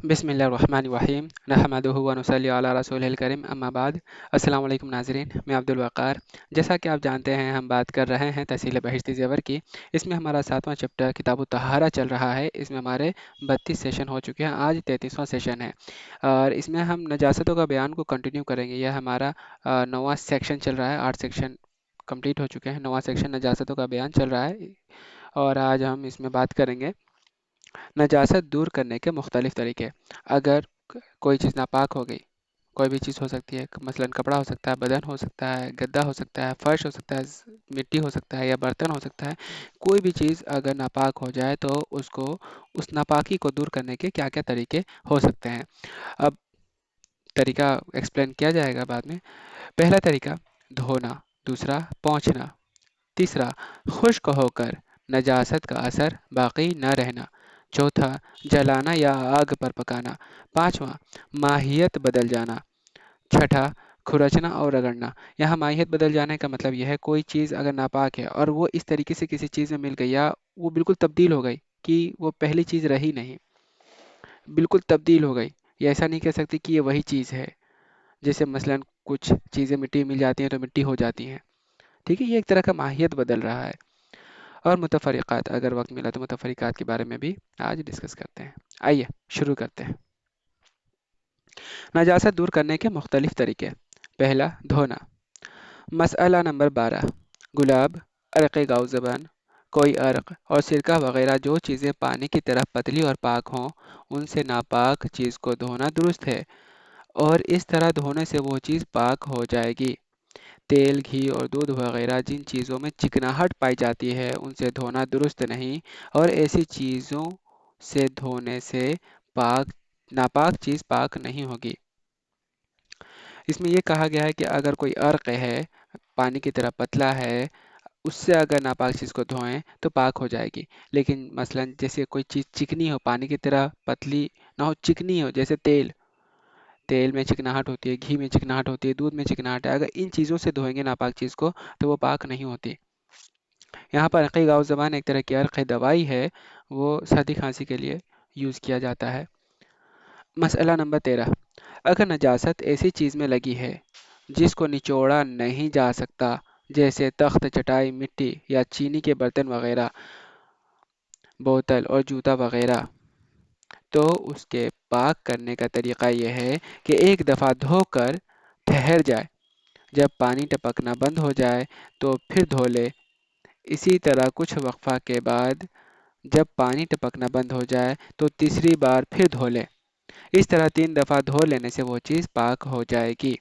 بسم اللہ الرحمن الرحیم نحمدہ و نصلی علی رسول الکریم اما بعد السلام علیکم ناظرین، میں عبد الوقار۔ جیسا کہ آپ جانتے ہیں ہم بات کر رہے ہیں تحصیل بہشتی زیور کی۔ اس میں ہمارا 7واں چیپٹر کتاب الطہارہ چل رہا ہے۔ اس میں ہمارے 32 سیشن ہو چکے ہیں، آج 33واں سیشن ہے اور اس میں ہم نجاستوں کا بیان کو کنٹینیو کریں گے۔ یہ ہمارا 9واں سیکشن چل رہا ہے، 8 سیکشن کمپلیٹ ہو چکے ہیں، 9واں سیکشن نجاستوں کا بیان چل رہا ہے اور آج ہم اس میں بات کریں گے نجاست دور کرنے کے مختلف طریقے۔ اگر کوئی چیز ناپاک ہو گئی، کوئی بھی چیز ہو سکتی ہے، مثلا کپڑا ہو سکتا ہے، بدن ہو سکتا ہے، گدا ہو سکتا ہے، فرش ہو سکتا ہے، مٹی ہو سکتا ہے یا برتن ہو سکتا ہے، کوئی بھی چیز اگر ناپاک ہو جائے تو اس ناپاکی کو دور کرنے کے کیا کیا طریقے ہو سکتے ہیں۔ اب طریقہ ایکسپلین کیا جائے گا بعد میں۔ پہلا طریقہ دھونا، دوسرا پونچھنا، تیسرا خشک ہو کر نجاست کا اثر باقی نہ رہنا، چوتھا جلانا یا آگ پر پکانا، پانچواں ماہیت بدل جانا، چھٹا کھرچنا اور رگڑنا۔ یہاں ماہیت بدل جانے کا مطلب یہ ہے کوئی چیز اگر ناپاک ہے اور وہ اس طریقے سے کسی چیز میں مل گئی یا وہ بالکل تبدیل ہو گئی کہ وہ پہلی چیز رہی نہیں، بالکل تبدیل ہو گئی، یہ ایسا نہیں کہہ سکتی کہ یہ وہی چیز ہے۔ جیسے مثلا کچھ چیزیں مٹی میں مل جاتی ہیں تو مٹی ہو جاتی ہیں، ٹھیک ہے، یہ ایک طرح کا ماہیت بدل رہا ہے۔ اور متفرقات، اگر وقت ملا تو متفرقات کے بارے میں بھی آج ڈسکس کرتے ہیں۔ آئیے شروع کرتے ہیں۔ نجاست دور کرنے کے مختلف طریقے۔ پہلا دھونا۔ مسئلہ نمبر 12، گلاب، عرق گاؤ زبان، کوئی عرق اور سرکہ وغیرہ جو چیزیں پانی کی طرح پتلی اور پاک ہوں ان سے ناپاک چیز کو دھونا درست ہے اور اس طرح دھونے سے وہ چیز پاک ہو جائے گی۔ تیل، گھی اور دودھ وغیرہ جن چیزوں میں چکناہٹ پائی جاتی ہے ان سے دھونا درست نہیں اور ایسی چیزوں سے دھونے سے ناپاک چیز پاک نہیں ہوگی۔ اس میں یہ کہا گیا ہے کہ اگر کوئی عرق ہے، پانی کی طرح پتلا ہے، اس سے اگر ناپاک چیز کو دھوئیں تو پاک ہو جائے گی۔ لیکن مثلا جیسے کوئی چیز چکنی ہو، پانی کی طرح پتلی نہ ہو، چکنی ہو، جیسے تیل میں چکناہٹ ہوتی ہے، گھی میں چکناہٹ ہوتی ہے، دودھ میں چکناہٹ ہے، اگر ان چیزوں سے دھوئیں گے ناپاک چیز کو تو وہ پاک نہیں ہوتی۔ یہاں پر عرق گاؤ زبان ایک طرح کی عرق دوائی ہے، وہ سردی کھانسی کے لیے یوز کیا جاتا ہے۔ مسئلہ نمبر 13، اگر نجاست ایسی چیز میں لگی ہے جس کو نچوڑا نہیں جا سکتا، جیسے تخت، چٹائی، مٹی یا چینی کے برتن وغیرہ، بوتل اور جوتا وغیرہ، تو اس کے پاک کرنے کا طریقہ یہ ہے کہ ایک دفعہ دھو کر ٹھہر جائے، جب پانی ٹپکنا بند ہو جائے تو پھر دھو لے۔ اسی طرح کچھ وقفہ کے بعد جب پانی ٹپکنا بند ہو جائے تو تیسری بار پھر دھو لے۔ اس طرح 3 دفعہ دھو لینے سے وہ چیز پاک ہو جائے گی۔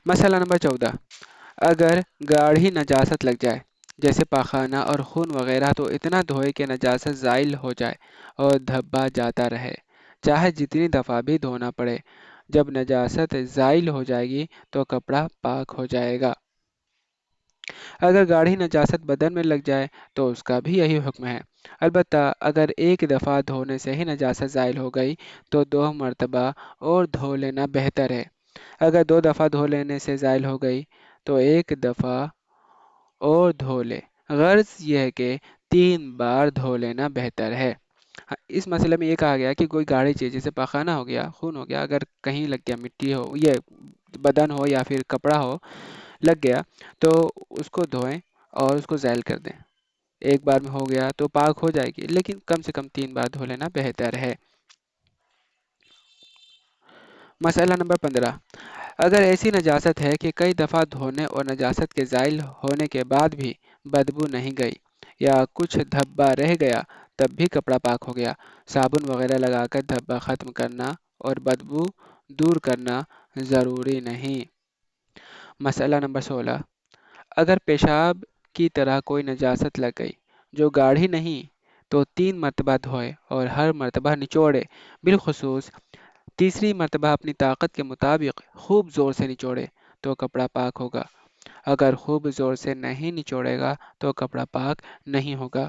مسئلہ نمبر 14، اگر گاڑھی نجاست لگ جائے جیسے پاخانہ اور خون وغیرہ تو اتنا دھوئے کہ نجاست زائل ہو جائے اور دھبا جاتا رہے، چاہے جتنی دفعہ بھی دھونا پڑے۔ جب نجاست زائل ہو جائے گی تو کپڑا پاک ہو جائے گا۔ اگر گاڑھی نجاست بدن میں لگ جائے تو اس کا بھی یہی حکم ہے، البتہ اگر ایک دفعہ دھونے سے ہی نجاست زائل ہو گئی تو 2 مرتبہ اور دھو لینا بہتر ہے۔ اگر 2 دفعہ دھو لینے سے زائل ہو گئی تو 1 دفعہ اور دھو لے، غرض یہ ہے کہ 3 بار دھو لینا بہتر ہے۔ اس مسئلے میں یہ کہا گیا کہ کوئی گاڑھی چیز جیسے پاخانہ ہو گیا، خون ہو گیا، اگر کہیں لگ گیا، مٹی ہو، یہ بدن ہو یا پھر کپڑا ہو لگ گیا تو اس کو دھوئیں اور اس کو زائل کر دیں۔ ایک بار میں ہو گیا تو پاک ہو جائے گی، لیکن کم سے کم 3 بار دھو لینا بہتر ہے۔ مسئلہ نمبر 15، اگر ایسی نجاست ہے کہ کئی دفعہ دھونے اور نجاست کے زائل ہونے کے بعد بھی بدبو نہیں گئی یا کچھ دھبا رہ گیا تب بھی کپڑا پاک ہو گیا، صابن وغیرہ لگا کر دھبا ختم کرنا اور بدبو دور کرنا ضروری نہیں۔ مسئلہ نمبر 16، اگر پیشاب کی طرح کوئی نجاست لگ گئی جو گاڑھی نہیں تو 3 مرتبہ دھوئے اور ہر مرتبہ نچوڑے، بالخصوص تیسری مرتبہ اپنی طاقت کے مطابق خوب زور سے نچوڑے تو کپڑا پاک ہوگا۔ اگر خوب زور سے نہیں نچوڑے گا تو کپڑا پاک نہیں ہوگا۔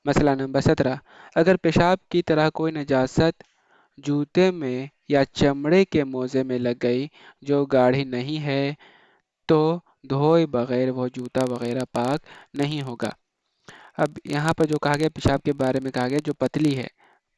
مسئلہ نمبر 17، اگر پیشاب کی طرح کوئی نجاست جوتے میں یا چمڑے کے موزے میں لگ گئی جو گاڑھی نہیں ہے تو دھوئے بغیر وہ جوتا وغیرہ پاک نہیں ہوگا۔ اب یہاں پر جو کہا گیا پیشاب کے بارے میں کہا گیا جو پتلی ہے،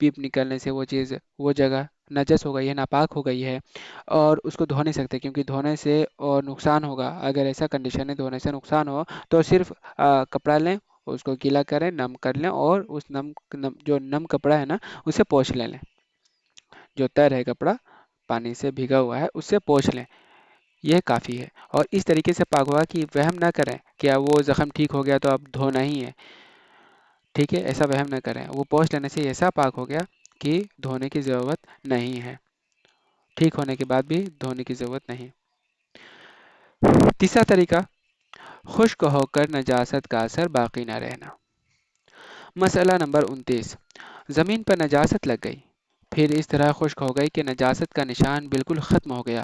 پیپ نکلنے سے وہ چیز وہ جگہ نجس ہو گئی ہے، ناپاک ہو گئی ہے، اور اس کو دھو نہیں سکتے کیونکہ دھونے سے اور نقصان ہوگا۔ اگر ایسا کنڈیشن ہے دھونے سے نقصان ہو تو صرف کپڑا لیں، اس کو گیلا کریں، نم کر لیں، اور اس جو نم کپڑا ہے نا اسے پوچھ لیں، جو تر ہے کپڑا پانی سے بھیگا ہوا ہے اس سے پوچھ لیں، یہ کافی ہے۔ اور اس طریقے سے پاک ہوا کہ وہم نہ کریں کہ اب وہ زخم ٹھیک ہو گیا تو اب دھونا ہی ہے، ٹھیک ہے، ایسا وہم نہ کریں، وہ پوچھ لینے سے ایسا پاک ہو گیا کہ دھونے کی ضرورت نہیں ہے، ٹھیک ہونے کے بعد بھی دھونے کی ضرورت نہیں۔ تیسرا طریقہ، خشک ہو کر نجاست کا اثر باقی نہ رہنا۔ مسئلہ نمبر 29، زمین پر نجاست لگ گئی، پھر اس طرح خشک ہو گئی کہ نجاست کا نشان بالکل ختم ہو گیا،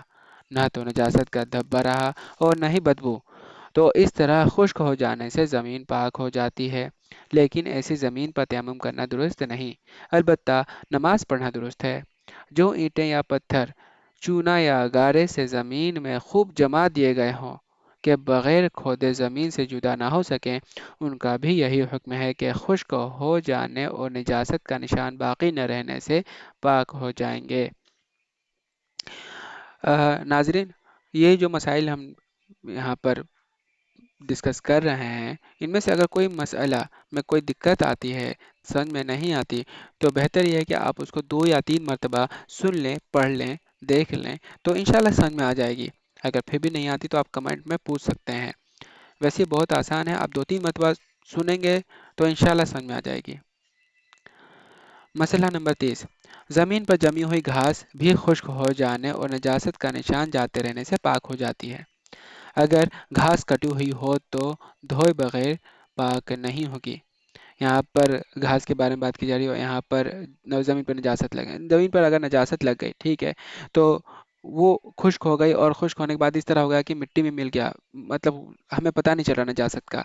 نہ تو نجاست کا دھبا رہا اور نہ ہی بدبو، تو اس طرح خشک ہو جانے سے زمین پاک ہو جاتی ہے، لیکن ایسی زمین پر تیمم کرنا درست نہیں، البتہ نماز پڑھنا درست ہے۔ جو اینٹیں یا پتھر چونا یا گارے سے زمین میں خوب جما دیے گئے ہوں کہ بغیر کھودے زمین سے جدا نہ ہو سکیں، ان کا بھی یہی حکم ہے کہ خشک ہو جانے اور نجاست کا نشان باقی نہ رہنے سے پاک ہو جائیں گے۔ ناظرین، یہ جو مسائل ہم یہاں پر ڈسکس کر رہے ہیں، ان میں سے اگر کوئی مسئلہ میں کوئی دقت آتی ہے، سمجھ میں نہیں آتی، تو بہتر یہ ہے کہ آپ اس کو 2 یا 3 مرتبہ سن لیں، پڑھ لیں، دیکھ لیں، تو انشاءاللہ سمجھ میں آ جائے گی۔ اگر پھر بھی نہیں آتی تو آپ کمنٹ میں پوچھ سکتے ہیں، ویسے بہت آسان ہے، آپ 2 3 مرتبہ سنیں گے تو انشاءاللہ سمجھ میں آ جائے گی۔ مسئلہ نمبر 30، زمین پر جمی ہوئی گھاس بھی خشک ہو جانے اور نجاست کا نشان جاتے رہنے سے پاک ہو جاتی ہے۔ اگر گھاس کٹی ہوئی ہو تو دھوئے بغیر پاک نہیں ہوگی۔ یہاں پر گھاس کے بارے میں بات کی جا رہی ہے، یہاں پر زمین پر نجاست لگے، زمین پر اگر نجاست لگ گئی، ٹھیک ہے، تو وہ خشک ہو گئی، اور خشک ہونے کے بعد اس طرح ہو گیا کہ مٹی میں مل گیا، مطلب ہمیں پتہ نہیں چل رہا نجاست کا،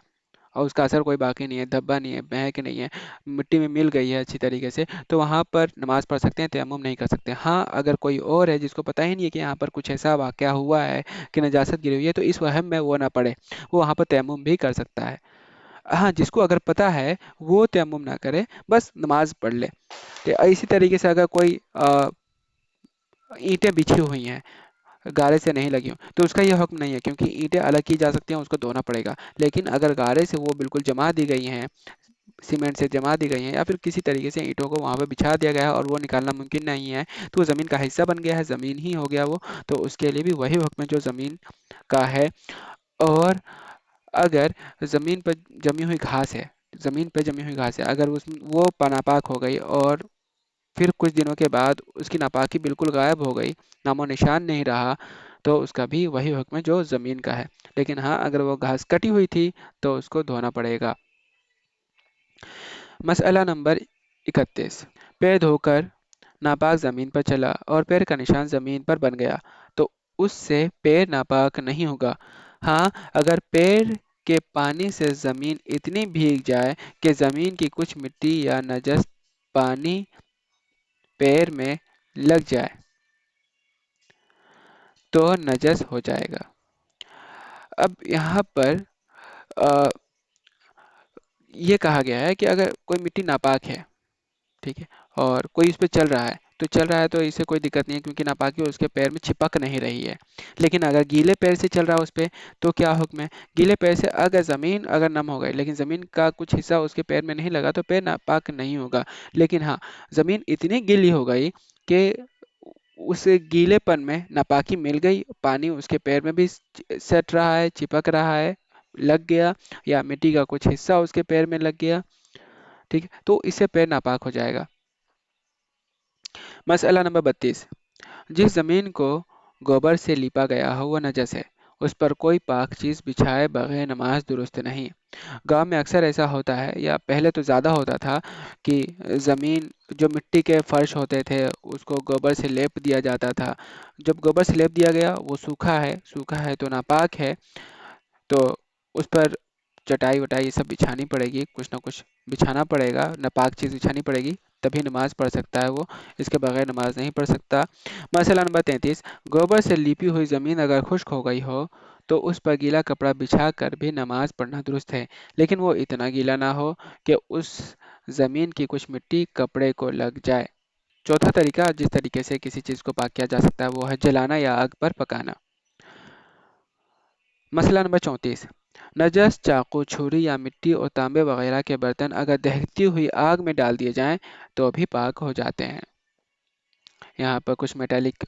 اور اس کا اثر کوئی باقی نہیں ہے، دھبا نہیں ہے، مہک نہیں ہے، مٹی میں مل گئی ہے اچھی طریقے سے، تو وہاں پر نماز پڑھ سکتے ہیں، تیمم نہیں کر سکتے۔ ہاں، اگر کوئی اور ہے جس کو پتہ ہی نہیں ہے کہ یہاں پر کچھ ایسا واقعہ ہوا ہے کہ نجاست گری ہوئی ہے، تو اس وہم میں وہ نہ پڑے، وہ وہاں پر تیمم بھی کر سکتا ہے۔ ہاں، جس کو اگر پتہ ہے وہ تیمم نہ کرے، بس نماز پڑھ لے۔ اسی طریقے سے اگر کوئی اینٹیں بچھی ہوئی ہیں، گارے سے نہیں لگی ہوں، تو اس کا یہ حکم نہیں ہے، کیونکہ اینٹیں الگ کی جا سکتی ہیں، اس کو دھونا پڑے گا، لیکن اگر گارے سے وہ بالکل جما دی گئی ہیں، سیمنٹ سے جما دی گئی ہیں، یا پھر کسی طریقے سے اینٹوں کو وہاں پہ بچھا دیا گیا ہے اور وہ نکالنا ممکن نہیں ہے، تو وہ زمین کا حصہ بن گیا ہے، زمین ہی ہو گیا وہ، تو اس کے لیے بھی وہی حکم ہے جو زمین کا ہے۔ اور اگر زمین پر جمی ہوئی گھاس ہے، زمین پہ جمی ہوئی گھاس ہے، اگر وہ ناپاک ہو گئی اور پھر کچھ دنوں کے بعد اس کی ناپاکی بالکل غائب ہو گئی، نام و نشان نہیں رہا، تو اس کا بھی وہی حکم ہے جو زمین کا ہے، لیکن ہاں اگر وہ گھاس کٹی ہوئی تھی تو اس کو دھونا پڑے گا۔ مسئلہ نمبر 31، پیر دھو کر ناپاک زمین پر چلا اور پیر کا نشان زمین پر بن گیا تو اس سے پیر ناپاک نہیں ہوگا۔ ہاں، اگر پیر کے پانی سے زمین اتنی بھیگ جائے کہ زمین کی کچھ مٹی یا نجس پانی پیر میں لگ جائے تو نجس ہو جائے گا۔ اب یہاں پر یہ کہا گیا ہے کہ اگر کوئی مٹی ناپاک ہے، ٹھیک ہے، اور کوئی اس پہ چل رہا ہے تو اسے کوئی دقت نہیں ہے، کیونکہ ناپاکی اس کے پیر میں چھپک نہیں رہی ہے، لیکن اگر گیلے پیر سے چل رہا ہے اس پہ تو کیا حکم ہے؟ گیلے پیر سے اگر زمین نم ہو گئی لیکن زمین کا کچھ حصہ اس کے پیر میں نہیں لگا تو پیر ناپاک نہیں ہوگا، لیکن ہاں زمین اتنی گیلی ہو گئی کہ اس گیلے پن میں ناپاکی مل گئی، پانی اس کے پیر میں بھی سٹ رہا ہے، چپک رہا ہے، لگ گیا، یا مٹی کا کچھ حصہ اس کے پیر میں لگ گیا، ٹھیک ہے، تو اس سے پیر ناپاک ہو جائے گا۔ مسئلہ نمبر 32، جس زمین کو گوبر سے لیپا گیا ہو وہ نجس ہے، اس پر کوئی پاک چیز بچھائے بغیر نماز درست نہیں۔ گاؤں میں اکثر ایسا ہوتا ہے، یا پہلے تو زیادہ ہوتا تھا، کہ زمین جو مٹی کے فرش ہوتے تھے اس کو گوبر سے لیپ دیا جاتا تھا، جب گوبر سے لیپ دیا گیا وہ سوکھا ہے تو ناپاک ہے، تو اس پر چٹائی وٹائی یہ سب بچھانی پڑے گی، کچھ نہ کچھ بچھانا پڑے گا، ناپاک چیز بچھانی پڑے گی، تبھی نماز پڑھ سکتا ہے وہ، اس کے بغیر نماز نہیں پڑھ سکتا۔ مسئلہ نمبر 33، گوبر سے لیپی ہوئی زمین اگر خشک ہو گئی ہو تو اس پر گیلا کپڑا بچھا کر بھی نماز پڑھنا درست ہے، لیکن وہ اتنا گیلا نہ ہو کہ اس زمین کی کچھ مٹی کپڑے کو لگ جائے۔ چوتھا طریقہ جس طریقے سے کسی چیز کو پاک کیا جا سکتا ہے وہ ہے جلانا یا آگ پر پکانا۔ مسئلہ نمبر 34، نجس چاقو، چھری یا مٹی اور تانبے وغیرہ کے برتن اگر دہتی ہوئی آگ میں ڈال دیے جائیں تو بھی پاک ہو جاتے ہیں۔ یہاں پر کچھ میٹالک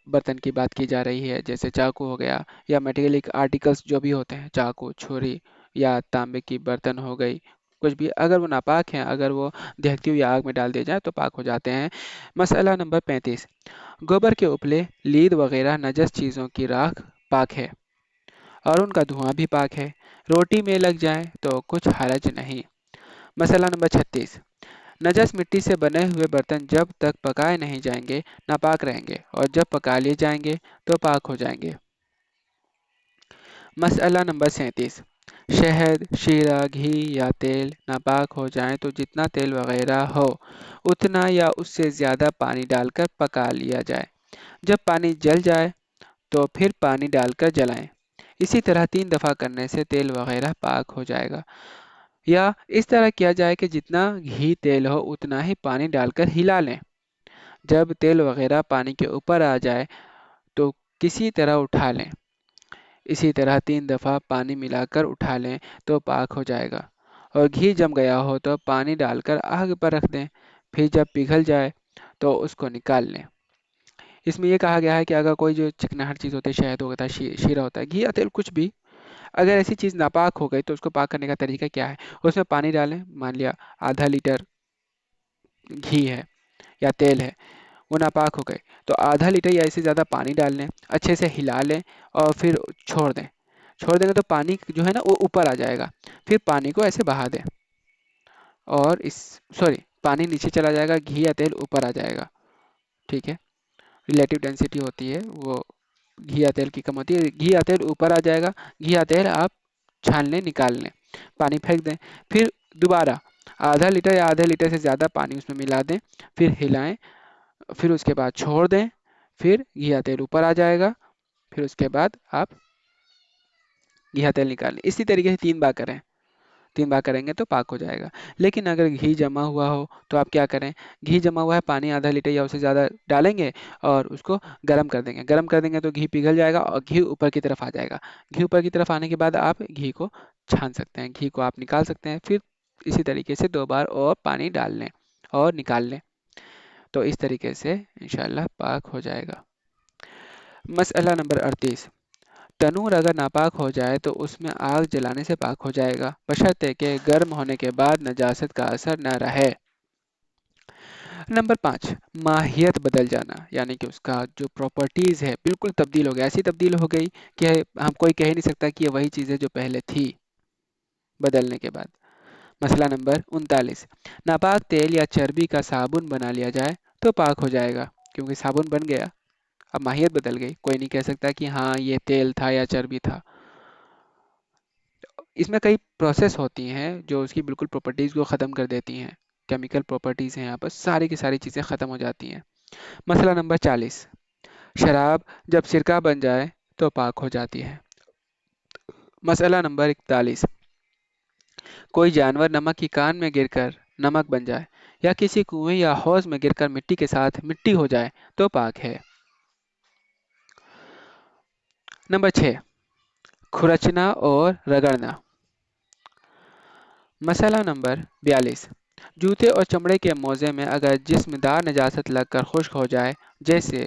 برتن کی بات کی جا رہی ہے، جیسے چاقو ہو گیا یا میٹالک آرٹیکلز جو بھی ہوتے ہیں، چاقو، چھری یا تانبے کی برتن ہو گئی، کچھ بھی اگر وہ ناپاک ہیں، اگر وہ دہتی ہوئی آگ میں ڈال دیے جائیں تو پاک ہو جاتے ہیں۔ مسئلہ نمبر 35، گوبر کے اپلے، لید وغیرہ نجس چیزوں کی راکھ پاک ہے اور ان کا دھواں بھی پاک ہے، روٹی میں لگ جائے تو کچھ حرج نہیں۔ مسئلہ نمبر 36، نجس مٹی سے بنے ہوئے برتن جب تک پکائے نہیں جائیں گے ناپاک رہیں گے اور جب پکا لیے جائیں گے تو پاک ہو جائیں گے۔ مسئلہ نمبر 37، شہد، شیرہ، گھی یا تیل ناپاک ہو جائیں تو جتنا تیل وغیرہ ہو اتنا یا اس سے زیادہ پانی ڈال کر پکا لیا جائے۔ جب پانی جل جائے تو پھر پانی ڈال کر جلائیں۔ اسی طرح 3 دفعہ کرنے سے تیل وغیرہ پاک ہو جائے گا۔ یا اس طرح کیا جائے کہ جتنا گھی تیل ہو اتنا ہی پانی ڈال کر ہلا لیں۔ جب تیل وغیرہ پانی کے اوپر آ جائے تو کسی طرح اٹھا لیں۔ اسی طرح 3 دفعہ پانی ملا کر اٹھا لیں تو پاک ہو جائے گا۔ اور گھی جم گیا ہو تو پانی ڈال کر آگ پر رکھ دیں، پھر جب پگھل جائے تو اس کو نکال لیں۔ اس میں یہ کہا گیا ہے کہ اگر کوئی جو چکناہٹ چیز ہوتا ہے، شہد ہوتا ہے، شیرہ ہوتا ہے، گھی یا تیل کچھ بھی، اگر ایسی چیز ناپاک ہو گئی تو اس کو پاک کرنے کا طریقہ کیا ہے؟ اس میں پانی ڈالیں، مان لیا آدھا لیٹر گھی ہے یا تیل ہے، وہ ناپاک ہو گئے تو آدھا لیٹر یا اس سے زیادہ پانی ڈال لیں، اچھے سے ہلا لیں اور پھر چھوڑ دیں۔ چھوڑ دیں گے تو پانی جو ہے نا وہ اوپر آ جائے گا، پھر پانی کو ایسے بہا دیں اور پانی نیچے چلا جائے گا، گھی یا تیل اوپر آ جائے گا، ٹھیک ہے؟ ریلیٹیو ڈینسٹی ہوتی ہے وہ گھی یا تیل کی کم ہوتی ہے، گھی یا تیل اوپر آ جائے گا، گھی یا تیل آپ چھان لیں، نکال لیں، پانی پھینک دیں، پھر دوبارہ آدھا لیٹر یا آدھے لیٹر سے زیادہ پانی اس میں ملا دیں، پھر ہلائیں، پھر اس کے بعد چھوڑ دیں، پھر گھی یا تیل اوپر آ جائے گا، پھر اس کے بعد آپ گھی یا تیل نکال لیں۔ اسی طریقے سے 3 بار کریں، 3 بار کریں گے تو پاک ہو جائے گا۔ لیکن اگر گھی جمع ہوا ہو تو آپ کیا کریں؟ گھی جمع ہوا ہے، پانی آدھا لیٹر یا اس سے زیادہ ڈالیں گے اور اس کو گرم کر دیں گے۔ گرم کر دیں گے تو گھی پگھل جائے گا اور گھی اوپر کی طرف آ جائے گا۔ گھی اوپر کی طرف آنے کے بعد آپ گھی کو چھان سکتے ہیں، گھی کو آپ نکال سکتے ہیں، پھر اسی طریقے سے 2 بار اور پانی ڈال لیں اور نکال لیں، تو اس طریقے سے انشاءاللہ پاک ہو جائے گا۔ مسئلہ نمبر 38، تنور اگر ناپاک ہو جائے تو اس میں آگ جلانے سے پاک ہو جائے گا، بشرطے کہ گرم ہونے کے بعد نجاست کا اثر نہ رہے۔ نمبر 5، ماہیت بدل جانا، یعنی کہ اس کا جو پراپرٹیز ہے بالکل تبدیل ہو گیا، ایسی تبدیل ہو گئی کہ ہم کوئی کہہ نہیں سکتا کہ یہ وہی چیز ہے جو پہلے تھی بدلنے کے بعد۔ مسئلہ نمبر 39، ناپاک تیل یا چربی کا صابن بنا لیا جائے تو پاک ہو جائے گا، کیونکہ صابن بن گیا، اب ماہیت بدل گئی، کوئی نہیں کہہ سکتا کہ ہاں یہ تیل تھا یا چربی تھا۔ اس میں کئی پروسیس ہوتی ہیں جو اس کی بالکل پراپرٹیز کو ختم کر دیتی ہیں، کیمیکل پراپرٹیز ہیں، یہاں پر ساری کی ساری چیزیں ختم ہو جاتی ہیں۔ مسئلہ نمبر 40، شراب جب سرکہ بن جائے تو پاک ہو جاتی ہے۔ مسئلہ نمبر 41، کوئی جانور نمک کی کان میں گر کر نمک بن جائے یا کسی کنویں یا حوض میں گر کر مٹی کے ساتھ مٹی ہو جائے تو پاک ہے۔ نمبر 6، کھرچنا اور رگڑنا۔ مسئلہ نمبر 42، جوتے اور چمڑے کے موزے میں اگر جسم دار نجاست لگ کر خشک ہو جائے، جیسے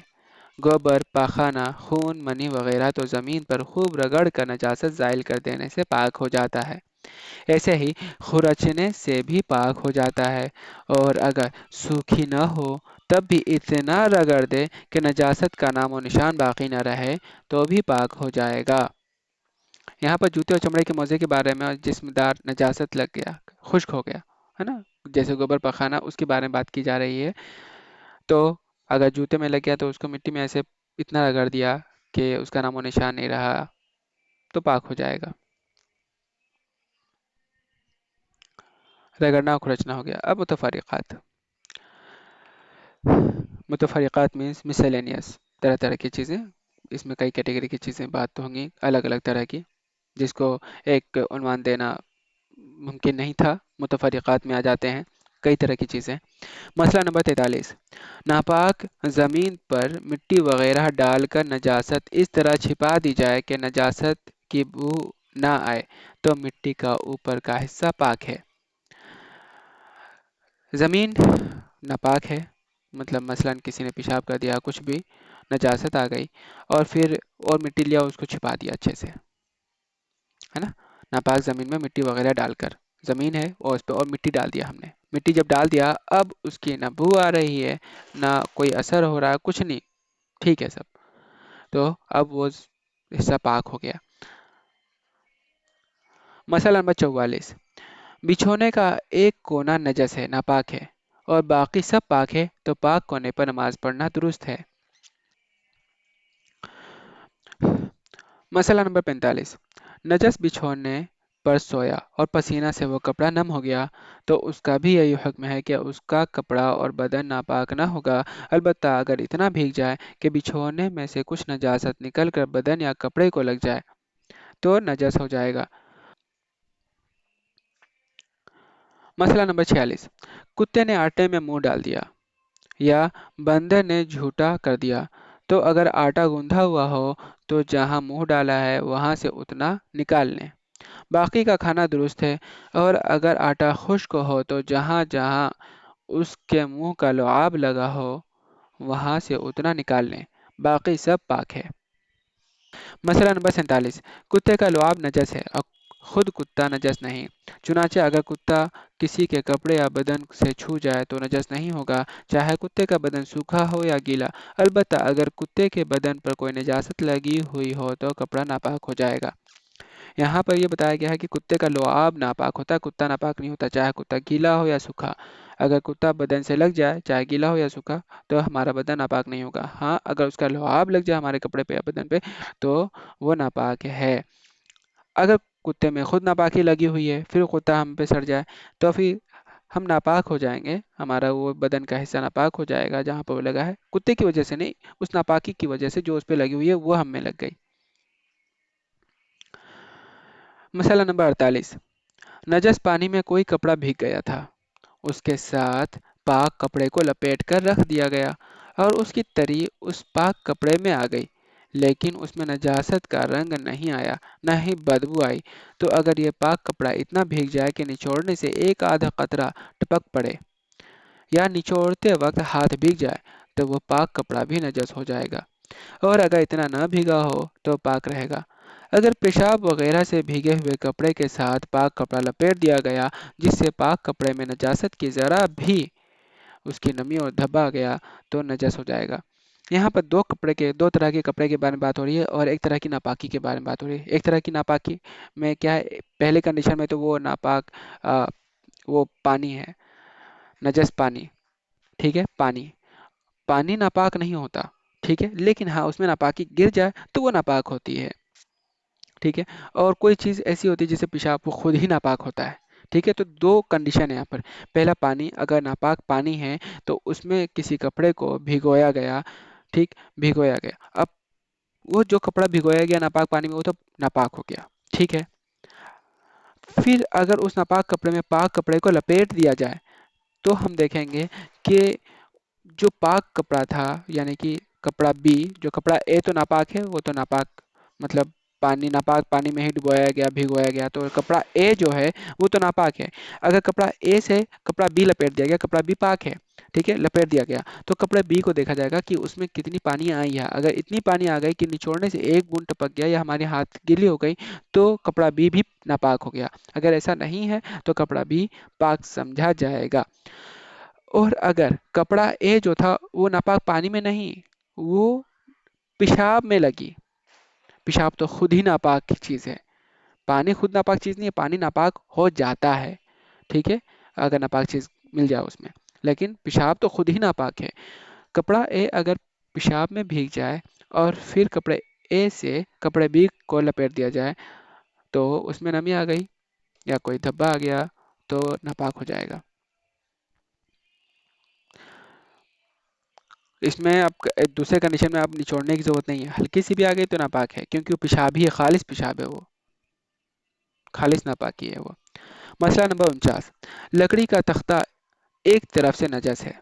گوبر، پاخانہ، خون، منی وغیرہ، تو زمین پر خوب رگڑ کر نجاست زائل کر دینے سے پاک ہو جاتا ہے۔ ایسے ہی خرچنے سے بھی پاک ہو جاتا ہے، اور اگر سوکھی نہ ہو تب بھی اتنا رگڑ دے کہ نجاست کا نام و نشان باقی نہ رہے تو بھی پاک ہو جائے گا۔ یہاں پر جوتے اور چمڑے کے موزے کے بارے میں، جسم دار نجاست لگ گیا، خشک ہو گیا ہے نا، جیسے گوبر پخانا، اس کے بارے میں بات کی جا رہی ہے، تو اگر جوتے میں لگ گیا تو اس کو مٹی میں ایسے اتنا رگڑ دیا کہ اس کا نام و نشان نہیں رہا تو پاک ہو جائے گا۔ رگڑنا اور کھرچنا ہو گیا۔ اب متفرقات، متفرقات مینس مسلینیس، طرح طرح کی چیزیں اس میں کئی کیٹیگری کی چیزیں بات تو ہوں گی الگ الگ طرح کی، جس کو ایک عنوان دینا ممکن نہیں تھا، متفرقات میں آ جاتے ہیں کئی طرح کی چیزیں۔ مسئلہ نمبر 43، ناپاک زمین پر مٹی وغیرہ ڈال کر نجاست اس طرح چھپا دی جائے کہ نجاست کی بو نہ آئے تو مٹی کا اوپر کا حصہ پاک ہے۔ زمین ناپاک ہے، مطلب مثلا کسی نے پیشاب کر دیا، کچھ بھی نجاست آ گئی، اور پھر اور مٹی لیا اس کو چھپا دیا اچھے سے، ہے نا؟ ناپاک زمین میں مٹی وغیرہ ڈال کر، زمین ہے اور اس پہ اور مٹی ڈال دیا ہم نے، مٹی جب ڈال دیا اب اس کی نہ بو آ رہی ہے نہ کوئی اثر ہو رہا ہے، کچھ نہیں، ٹھیک ہے سب، تو اب وہ حصہ پاک ہو گیا۔ مسئلہ نمبر 44، بچھونے کا ایک کونا نجس ہے، ناپاک ہے، اور باقی سب پاک ہے تو پاک کونے پر نماز پڑھنا درست ہے۔ مسئلہ نمبر 45، نجس بچھونے پر سویا اور پسینہ سے وہ کپڑا نم ہو گیا تو اس کا بھی یہی حکم ہے کہ اس کا کپڑا اور بدن ناپاک نہ ہوگا، البتہ اگر اتنا بھیگ جائے کہ بچھونے میں سے کچھ نجاست نکل کر بدن یا کپڑے کو لگ جائے تو نجس ہو جائے گا۔ مسئلہ نمبر 46، کتے نے آٹے میں منہ ڈال دیا یا بندر نے جھوٹا کر دیا تو اگر آٹا گوندھا ہوا ہو تو جہاں منہ ڈالا ہے وہاں سے اتنا نکال لیں، باقی کا کھانا درست ہے، اور اگر آٹا خشک ہو تو جہاں جہاں اس کے منہ کا لعاب لگا ہو وہاں سے اتنا نکال لیں، باقی سب پاک ہے۔ مسئلہ نمبر 47، کتے کا لعاب نجس ہے اور خود کتا نجس نہیں، چنانچہ اگر کتا کسی کے کپڑے یا بدن سے چھو جائے تو نجس نہیں ہوگا، چاہے کتے کا بدن سوکھا ہو یا گیلا، البتہ اگر کتے کے بدن پر کوئی نجاست لگی ہوئی ہو تو کپڑا ناپاک ہو جائے گا۔ یہاں پر یہ بتایا گیا ہے کہ کتے کا لعاب ناپاک ہوتا ہے، کتا ناپاک نہیں ہوتا، چاہے کتا گیلا ہو یا سوکھا، اگر کتا بدن سے لگ جائے چاہے گیلا ہو یا سوکھا تو ہمارا بدن ناپاک نہیں ہوگا، ہاں اگر اس کا لعاب لگ جائے ہمارے کپڑے پہ یا بدن پہ تو وہ ناپاک ہے۔ اگر کتے میں خود ناپاکی لگی ہوئی ہے پھر کتا ہم پہ سڑ جائے تو پھر ہم ناپاک ہو جائیں گے، ہمارا وہ بدن کا حصہ ناپاک ہو جائے گا جہاں پہ وہ لگا ہے، کتے کی وجہ سے نہیں، اس ناپاکی کی وجہ سے جو اس پہ لگی ہوئی ہے وہ ہم میں لگ گئی۔ مسئلہ نمبر 48، نجس پانی میں کوئی کپڑا بھیگ گیا تھا، اس کے ساتھ پاک کپڑے کو لپیٹ کر رکھ دیا گیا اور اس کی تری اس پاک کپڑے میں آ گئی لیکن اس میں نجاست کا رنگ نہیں آیا نہ ہی بدبو آئی، تو اگر یہ پاک کپڑا اتنا بھیگ جائے کہ نچوڑنے سے ایک آدھا قطرہ ٹپک پڑے یا نچوڑتے وقت ہاتھ بھیگ جائے تو وہ پاک کپڑا بھی نجس ہو جائے گا، اور اگر اتنا نہ بھیگا ہو تو پاک رہے گا۔ اگر پیشاب وغیرہ سے بھیگے ہوئے کپڑے کے ساتھ پاک کپڑا لپیٹ دیا گیا جس سے پاک کپڑے میں نجاست کی ذرا بھی اس کی نمی اور دھبا گیا تو نجس ہو جائے گا۔ یہاں پر دو طرح کے کپڑے کے بارے میں بات ہو رہی ہے اور ایک طرح کی ناپاکی کے بارے میں بات ہو رہی ہے۔ ایک طرح کی ناپاکی میں کیا ہے، پہلے کنڈیشن میں تو وہ ناپاک وہ پانی ہے، نجس پانی، ٹھیک ہے، پانی پانی ناپاک نہیں ہوتا، ٹھیک ہے، لیکن ہاں اس میں ناپاکی گر جائے تو وہ ناپاک ہوتی ہے، ٹھیک ہے، اور کوئی چیز ایسی ہوتی ہے جیسے پیشاب وہ خود ہی ناپاک ہوتا ہے، ٹھیک ہے، تو دو کنڈیشن ہے یہاں پر۔ پہلا پانی، اگر ناپاک پانی ہے تو اس میں کسی کپڑے کو بھگویا گیا، ٹھیک، بھگویا گیا، اب وہ جو کپڑا بھگویا گیا ناپاک پانی میں وہ تو ناپاک ہو گیا، ٹھیک ہے، پھر اگر اس ناپاک کپڑے میں پاک کپڑے کو لپیٹ دیا جائے تو ہم دیکھیں گے کہ جو پاک کپڑا تھا یعنی کہ کپڑا بی، جو کپڑا اے تو ناپاک ہے، وہ تو ناپاک مطلب ناپاک پانی میں ہی ڈبویا گیا بھگویا گیا، تو کپڑا اے جو ہے وہ تو ناپاک ہے، اگر کپڑا اے سے کپڑا بی لپیٹ دیا گیا، کپڑا بی پاک ہے، ٹھیک ہے، لپیٹ دیا گیا تو کپڑے بی کو دیکھا جائے گا کہ اس میں کتنی پانی آئی ہے، اگر اتنی پانی آ گئی کہ نچوڑنے سے ایک بوند ٹپک گیا یا ہمارے ہاتھ گیلی ہو گئی تو کپڑا بی بھی ناپاک ہو گیا، اگر ایسا نہیں ہے تو کپڑا بی پاک سمجھا جائے گا۔ اور اگر کپڑا اے جو تھا وہ ناپاک پانی میں نہیں، وہ پیشاب میں لگی، پیشاب تو خود ہی ناپاک چیز ہے، پانی خود ناپاک چیز نہیں ہے، پانی ناپاک ہو جاتا ہے، ٹھیک ہے، اگر ناپاک چیز مل جائے اس میں، لیکن پیشاب تو خود ہی ناپاک ہے۔ کپڑا اے اگر پیشاب میں بھیگ جائے اور پھر کپڑے اے سے کپڑے بی کو لپیٹ دیا جائے تو اس میں نمی آ گئی یا کوئی دھبا آ گیا تو ناپاک ہو جائے گا۔ اس میں آپ دوسرے کنڈیشن میں آپ نچوڑنے کی ضرورت نہیں ہے، ہلکی سی بھی آ گئی تو ناپاک ہے، کیونکہ وہ پیشاب ہی ہے، خالص پیشاب ہے، وہ خالص ناپاکی ہے وہ۔ مسئلہ نمبر 49، لکڑی کا تختہ ایک طرف سے نجس ہے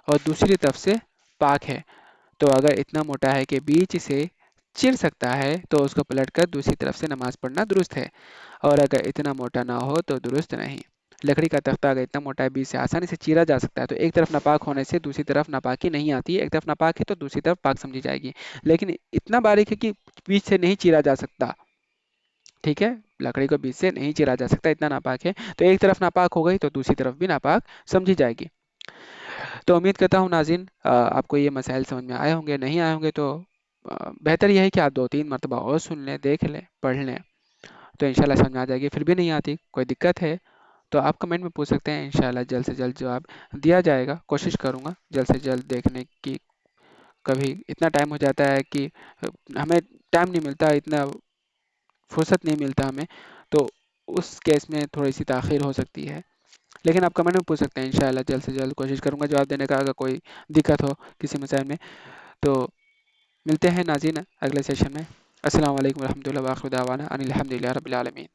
اور دوسری طرف سے پاک ہے، تو اگر اتنا موٹا ہے کہ بیچ سے چر سکتا ہے تو اس کو پلٹ کر دوسری طرف سے نماز پڑھنا درست ہے، اور اگر اتنا موٹا نہ ہو تو درست نہیں۔ لکڑی کا تختہ اگر اتنا موٹا ہے بیچ سے آسانی سے چیرا جا سکتا ہے تو ایک طرف ناپاک ہونے سے دوسری طرف ناپاکی نہیں آتی ہے، ایک طرف ناپاک ہے تو دوسری طرف پاک سمجھی جائے گی، لیکن اتنا باریک ہے کہ بیچ سے نہیں چیرا جا سکتا، ٹھیک ہے، لکڑی کو بیچ سے نہیں چیرا جا سکتا، اتنا ناپاک ہے، تو ایک طرف ناپاک ہو گئی تو دوسری طرف بھی ناپاک سمجھی جائے گی۔ تو امید کرتا ہوں ناظرین آپ کو یہ مسائل سمجھ میں آئے ہوں گے، نہیں آئے ہوں گے تو بہتر یہ ہے کہ آپ 2-3 مرتبہ اور سن لیں، دیکھ لیں، پڑھ لیں، تو انشاءاللہ سمجھ میں آ جائے گی۔ پھر بھی نہیں آتی، کوئی دقت ہے تو آپ کمنٹ میں پوچھ سکتے ہیں، انشاءاللہ جلد سے جلد جواب دیا جائے گا، کوشش کروں گا جلد سے جلد دیکھنے کی۔ کبھی اتنا ٹائم ہو جاتا ہے کہ ہمیں ٹائم نہیں ملتا، اتنا فرصت نہیں ملتا ہمیں، تو اس کیس میں تھوڑی سی تاخیر ہو سکتی ہے، لیکن آپ کمنٹ میں پوچھ سکتے ہیں، انشاءاللہ جلد سے جلد کوشش کروں گا جواب دینے کا، اگر کوئی دقت ہو کسی مسائل میں تو۔ ملتے ہیں ناظرین اگلے سیشن میں۔ السلام علیکم ورحمۃ اللہ، وآخر دعوانا ان الحمد للہ رب العالمین۔